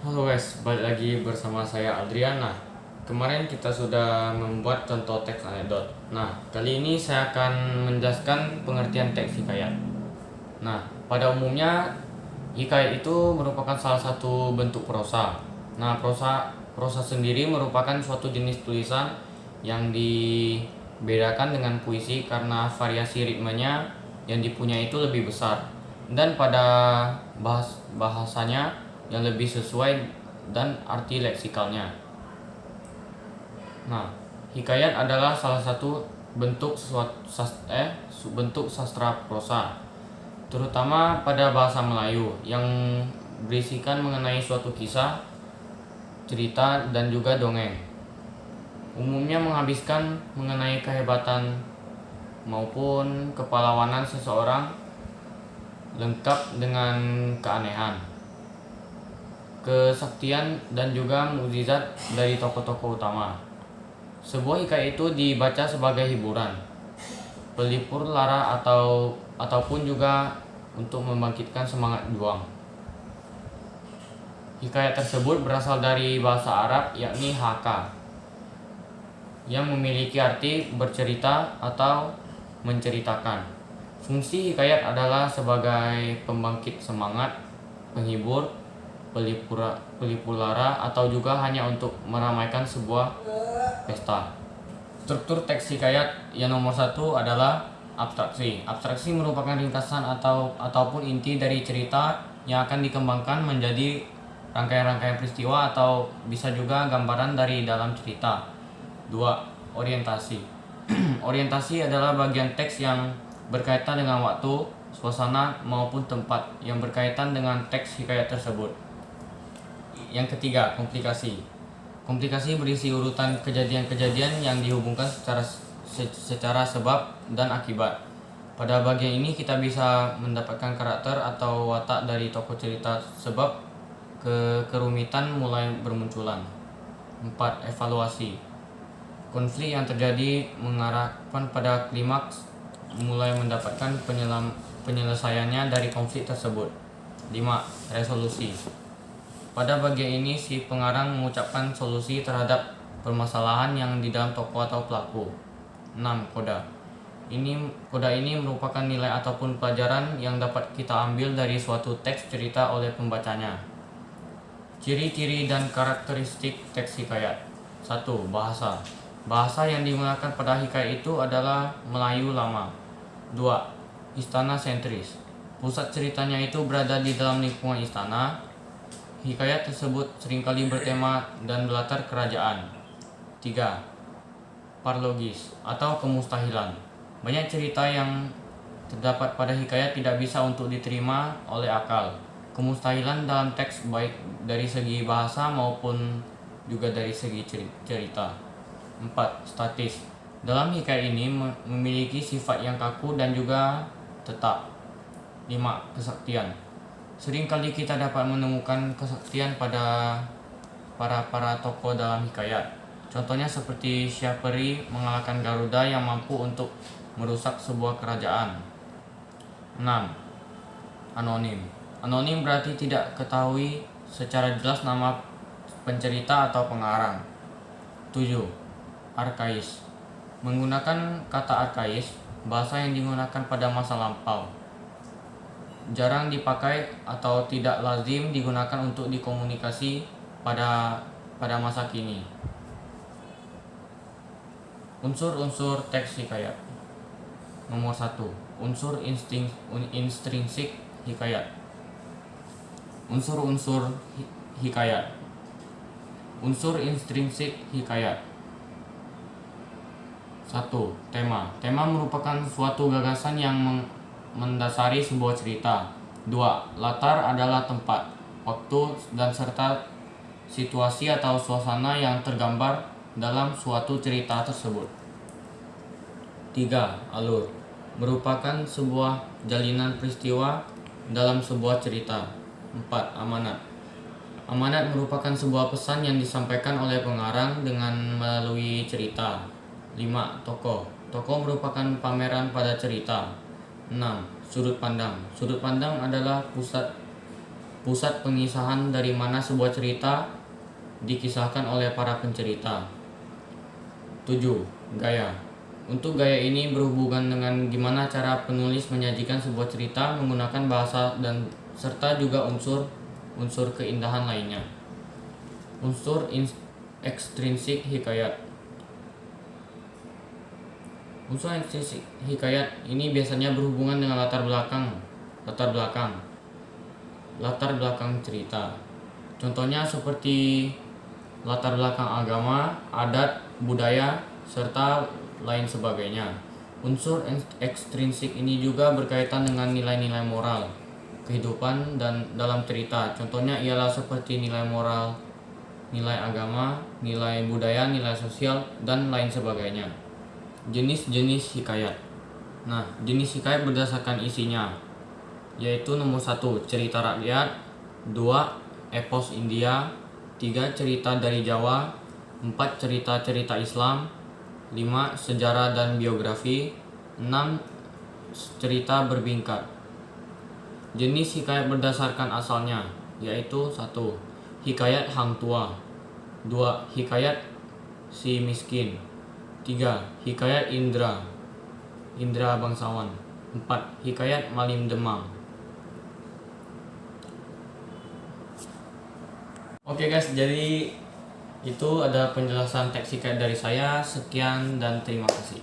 Halo guys, balik lagi bersama saya Adriana. Kemarin kita sudah membuat contoh teks anekdot. Nah, kali ini saya akan menjelaskan pengertian teks hikayat. Nah, pada umumnya hikayat itu merupakan salah satu bentuk prosa. Nah, prosa sendiri merupakan suatu jenis tulisan yang dibedakan dengan puisi karena variasi ritmenya yang dipunyai itu lebih besar dan pada bahasanya yang lebih sesuai dan arti leksikalnya. Nah, hikayat adalah salah satu bentuk sastra prosa, terutama pada bahasa Melayu yang berisikan mengenai suatu kisah, cerita, dan juga dongeng. Umumnya menghabiskan mengenai kehebatan maupun kepahlawanan seseorang lengkap dengan keanehan, kesaktian, dan juga mukjizat dari tokoh-tokoh utama. Sebuah hikayat itu dibaca sebagai hiburan, pelipur lara ataupun juga untuk membangkitkan semangat juang. Hikayat tersebut berasal dari bahasa Arab yakni haka, yang memiliki arti bercerita atau menceritakan. Fungsi hikayat adalah sebagai pembangkit semangat, penghibur, pelipur lara, atau juga hanya untuk meramaikan sebuah pesta. Struktur teks hikayat yang nomor satu adalah abstraksi. Abstraksi merupakan ringkasan ataupun inti dari cerita yang akan dikembangkan menjadi rangkaian-rangkaian peristiwa atau bisa juga gambaran dari dalam cerita. 2. Orientasi. Orientasi adalah bagian teks yang berkaitan dengan waktu, suasana, maupun tempat yang berkaitan dengan teks hikayat tersebut. Yang ketiga, komplikasi. Komplikasi berisi urutan kejadian-kejadian yang dihubungkan secara sebab dan akibat. Pada bagian ini kita bisa mendapatkan karakter atau watak dari tokoh cerita sebab kerumitan mulai bermunculan. 4. Evaluasi. Konflik yang terjadi mengarahkan pada klimaks mulai mendapatkan penyelesaiannya dari konflik tersebut. 5. Resolusi. Pada bagian ini si pengarang mengucapkan solusi terhadap permasalahan yang di dalam tokoh atau pelaku. 6. Koda. Koda ini merupakan nilai ataupun pelajaran yang dapat kita ambil dari suatu teks cerita oleh pembacanya. Ciri-ciri dan karakteristik teks hikayat. 1. Bahasa. Bahasa yang digunakan pada hikayat itu adalah Melayu lama. 2. Istana sentris. Pusat ceritanya itu berada di dalam lingkungan istana. Hikayat tersebut seringkali bertema dan berlatar kerajaan. 3. Parlogis atau kemustahilan. Banyak cerita yang terdapat pada hikayat tidak bisa untuk diterima oleh akal. Kemustahilan dalam teks baik dari segi bahasa maupun juga dari segi cerita. 4. Statis. Dalam hikayat ini memiliki sifat yang kaku dan juga tetap. 5. Kesaktian. Seringkali kita dapat menemukan kesaktian pada para tokoh dalam hikayat. Contohnya seperti Syaperi mengalahkan Garuda yang mampu untuk merusak sebuah kerajaan. 6. Anonim. Anonim berarti tidak ketahui secara jelas nama pencerita atau pengarang. 7. Arkais. Menggunakan kata arkais, bahasa yang digunakan pada masa lampau, jarang dipakai atau tidak lazim digunakan untuk dikomunikasi pada masa kini. Unsur-unsur teks hikayat. Nomor 1. Unsur intrinsik hikayat. Unsur-unsur hikayat. Unsur intrinsik hikayat. 1. Tema. Tema merupakan suatu gagasan yang mendasari sebuah cerita. 2. Latar adalah tempat, waktu, dan serta situasi atau suasana yang tergambar dalam suatu cerita tersebut. 3. Alur. Merupakan sebuah jalinan peristiwa dalam sebuah cerita. 4. Amanat. Amanat merupakan sebuah pesan yang disampaikan oleh pengarang dengan melalui cerita. 5. Tokoh. Tokoh merupakan pameran pada cerita. 6. Sudut pandang. Sudut pandang adalah pusat pusat pengisahan dari mana sebuah cerita dikisahkan oleh para pencerita. 7. Gaya. Untuk gaya ini berhubungan dengan gimana cara penulis menyajikan sebuah cerita menggunakan bahasa dan serta juga unsur keindahan lainnya. Unsur ekstrinsik hikayat. Unsur ekstrinsik hikayat ini biasanya berhubungan dengan latar belakang cerita. Contohnya seperti latar belakang agama, adat, budaya, serta lain sebagainya. Unsur ekstrinsik ini juga berkaitan dengan nilai-nilai moral, kehidupan dan dalam cerita. Contohnya ialah seperti nilai moral, nilai agama, nilai budaya, nilai sosial, dan lain sebagainya. Jenis-jenis hikayat. Nah, jenis hikayat berdasarkan isinya, yaitu nomor 1, cerita rakyat, 2, epos India, 3, cerita dari Jawa, 4, cerita-cerita Islam, 5, sejarah dan biografi, 6, cerita berbingkat. Jenis hikayat berdasarkan asalnya, yaitu 1, hikayat Hang Tua, 2, hikayat si miskin, 3, hikayat Indra bangsawan, 4, hikayat Malim Demang. Oke guys, jadi itu ada penjelasan teks hikayat dari saya. Sekian dan terima kasih.